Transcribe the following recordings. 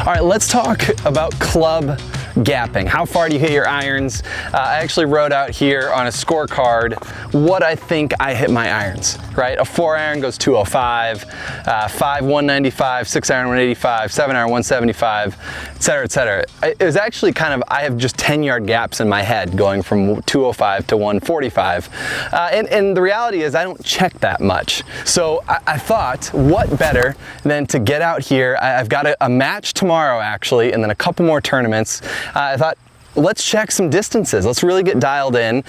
All right, let's talk about club gapping. How far do you hit your irons? I actually wrote out here on a scorecard what I think I hit my irons, right? A 4-iron goes 205, 5 195, 6-iron 185, 7-iron 175, etc., etc. It was actually kind of, I have just 10-yard gaps in my head going from 205 to 145. And the reality is I don't check that much. So I thought, what better than to get out here. I've got a match tomorrow actually, and then a couple more tournaments. I thought, let's check some distances. Let's really get dialed in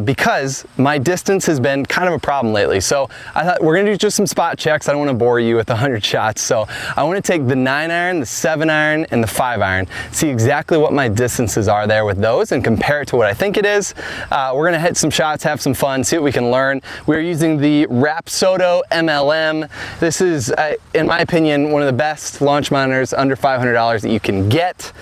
because my distance has been kind of a problem lately. So I thought we're gonna do just some spot checks. I don't wanna bore you with 100 shots. So I wanna take the 9-iron, the 7-iron, and the 5-iron, see exactly what my distances are there with those and compare it to what I think it is. We're gonna hit some shots, have some fun, see what we can learn. We're using the Rapsodo MLM. This is, in my opinion, one of the best launch monitors under $500 that you can get.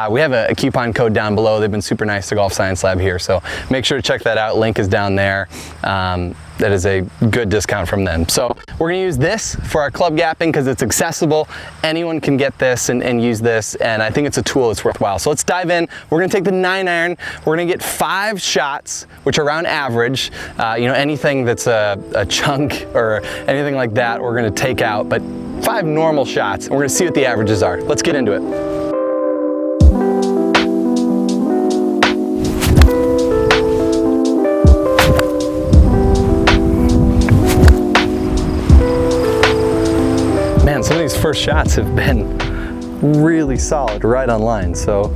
We have a coupon code down below. They've been super nice to Golf Science Lab here, so make sure to check that out. Link is down there. That is a good discount from them. So we're gonna use this for our club gapping because it's accessible. Anyone can get this and use this, and I think it's a tool that's worthwhile. So let's dive in. We're gonna take the 9-iron. We're gonna get 5 shots, which are around average. You know, anything that's a chunk or anything like that, we're gonna take out, but 5 normal shots, and we're gonna see what the averages are. Let's get into it. Man, some of these first shots have been really solid, right on line. So,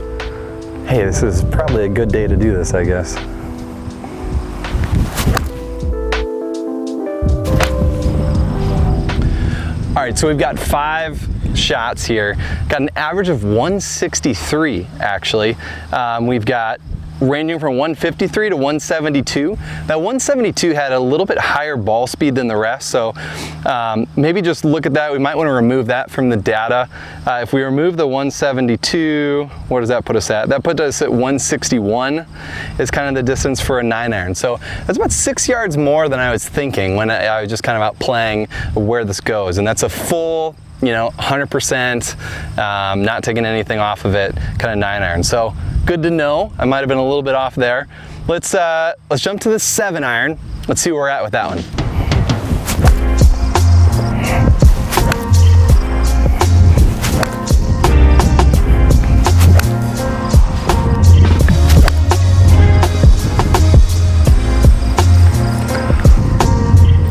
hey, this is probably a good day to do this, I guess. All right, so we've got 5 shots here. Got an average of 163, actually. We've got ranging from 153 to 172. That 172 had a little bit higher ball speed than the rest, so maybe just look at that. We might want to remove that from the data. If we remove the 172, what does that put us at? That put us at 161 is kind of the distance for a 9-iron. So that's about 6 yards more than I was thinking when I was just kind of out playing where this goes. And that's a full, you know, 100%, not taking anything off of it, kind of 9-iron. So good to know. I might have been a little bit off there. Let's jump to the 7-iron. Let's see where we're at with that one.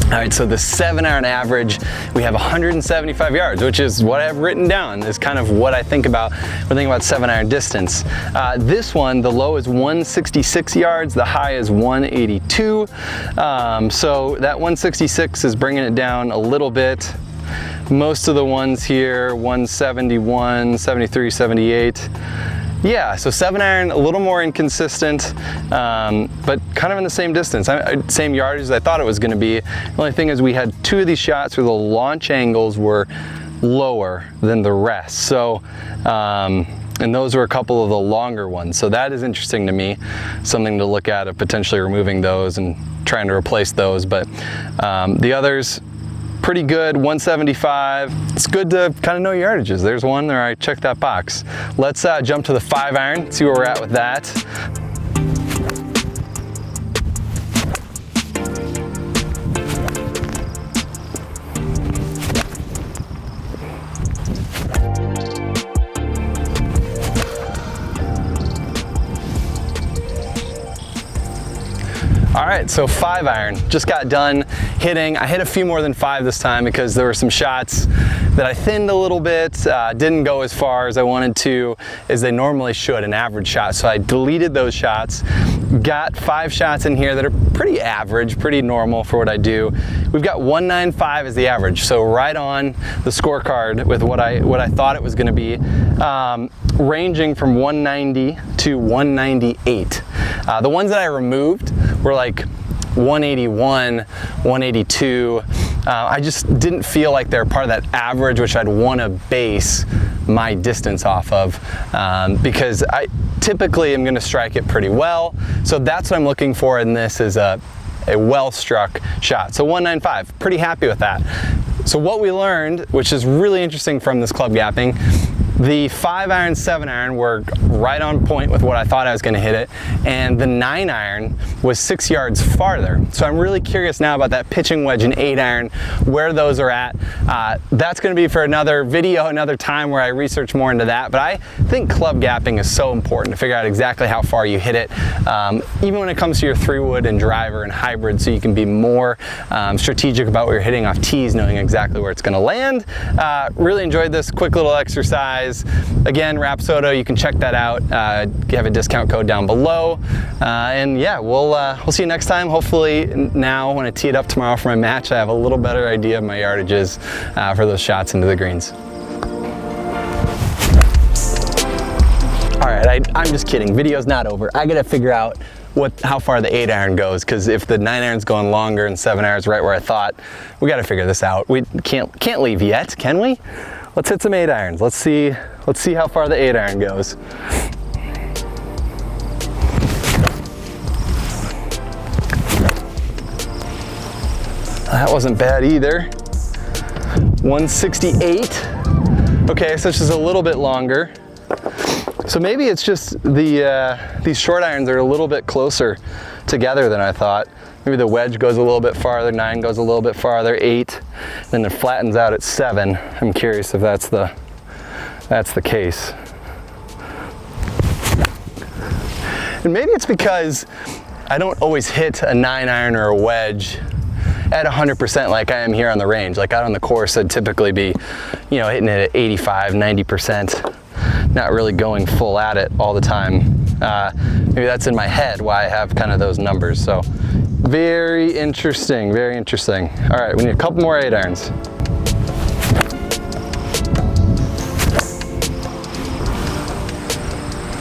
All right, so the 7-iron average, we have 175 yards, which is what I've written down, is kind of what I think about when I think about 7-iron distance. This one, the low is 166 yards, the high is 182. So that 166 is bringing it down a little bit. Most of the ones here, 171, 73, 78. Yeah, so 7-iron, a little more inconsistent, but kind of in the same distance, same yardage as I thought it was gonna be. The only thing is we had 2 of these shots where the launch angles were lower than the rest. So, and those were a couple of the longer ones. So that is interesting to me, something to look at of potentially removing those and trying to replace those. But the others, pretty good, 175. It's good to kind of know your yardages. There's one there, I checked that box. Let's jump to the 5-iron, see where we're at with that. All right, so 5-iron, just got done hitting. I hit a few more than 5 this time because there were some shots that I thinned a little bit, didn't go as far as I wanted to, as they normally should, an average shot. So I deleted those shots, got 5 shots in here that are pretty average, pretty normal for what I do. We've got 195 as the average, so right on the scorecard with what I thought it was gonna be, ranging from 190 to 198. The ones that I removed were like 181, 182. I just didn't feel like they're part of that average, which I'd want to base my distance off of, because I typically am going to strike it pretty well. So that's what I'm looking for in this, is a well-struck shot. So 195, pretty happy with that. So what we learned, which is really interesting from this club gapping, The 5-iron, 7-iron were right on point with what I thought I was going to hit it, and the 9-iron was 6 yards farther. So I'm really curious now about that pitching wedge and 8-iron, where those are at. That's going to be for another video, another time where I research more into that. But I think club gapping is so important to figure out exactly how far you hit it, even when it comes to your 3-wood and driver and hybrid, so you can be more strategic about what you're hitting off tees, knowing exactly where it's going to land. Really enjoyed this quick little exercise. Again, Rapsodo, you can check that out. You have a discount code down below. And yeah, we'll see you next time. Hopefully now when I tee it up tomorrow for my match, I have a little better idea of my yardages for those shots into the greens. All right, I'm just kidding. Video's not over. I gotta figure out how far the 8-iron goes, because if the 9-iron's going longer and 7-iron's right where I thought, we gotta figure this out. We can't leave yet, can we? Let's hit some 8-irons. Let's see how far the 8-iron goes. That wasn't bad either. 168. Okay, so it's just a little bit longer. So maybe it's just these short irons are a little bit closer together than I thought. Maybe the wedge goes a little bit farther, 9 goes a little bit farther, 8, then it flattens out at 7. I'm curious if that's the case. And maybe it's because I don't always hit a 9-iron or a wedge at 100% like I am here on the range. Like out on the course, I'd typically be, hitting it at 85, 90%. Not really going full at it all the time. Maybe that's in my head why I have kind of those numbers. So very interesting, very interesting. All right, we need a couple more 8-irons.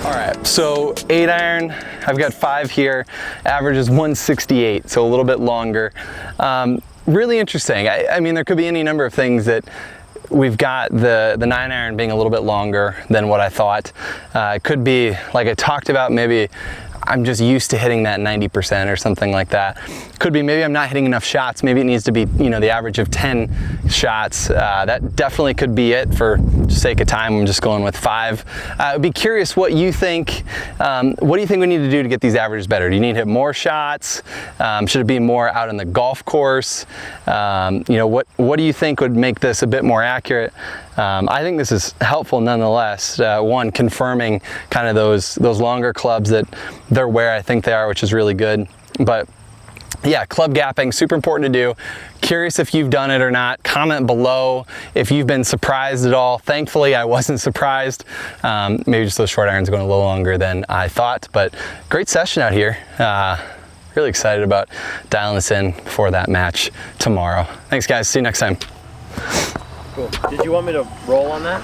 All right, so 8-iron, I've got 5 here. Average is 168, so a little bit longer. Really interesting. I mean, there could be any number of things that we've got the 9-iron being a little bit longer than what I thought. It could be, like I talked about, maybe I'm just used to hitting that 90% or something like that. Could be maybe I'm not hitting enough shots. Maybe it needs to be, the average of 10 shots. That definitely could be it. For sake of time, I'm just going with 5. I'd be curious what you think. What do you think we need to do to get these averages better? Do you need to hit more shots? Should it be more out in the golf course? What do you think would make this a bit more accurate? I think this is helpful nonetheless. One, confirming kind of those longer clubs that they're where I think they are, which is really good. But yeah, club gapping, super important to do. Curious if you've done it or not. Comment below if you've been surprised at all. Thankfully, I wasn't surprised. Maybe just those short irons going a little longer than I thought, but great session out here. Really excited about dialing this in for that match tomorrow. Thanks guys, see you next time. Cool. Did you want me to roll on that?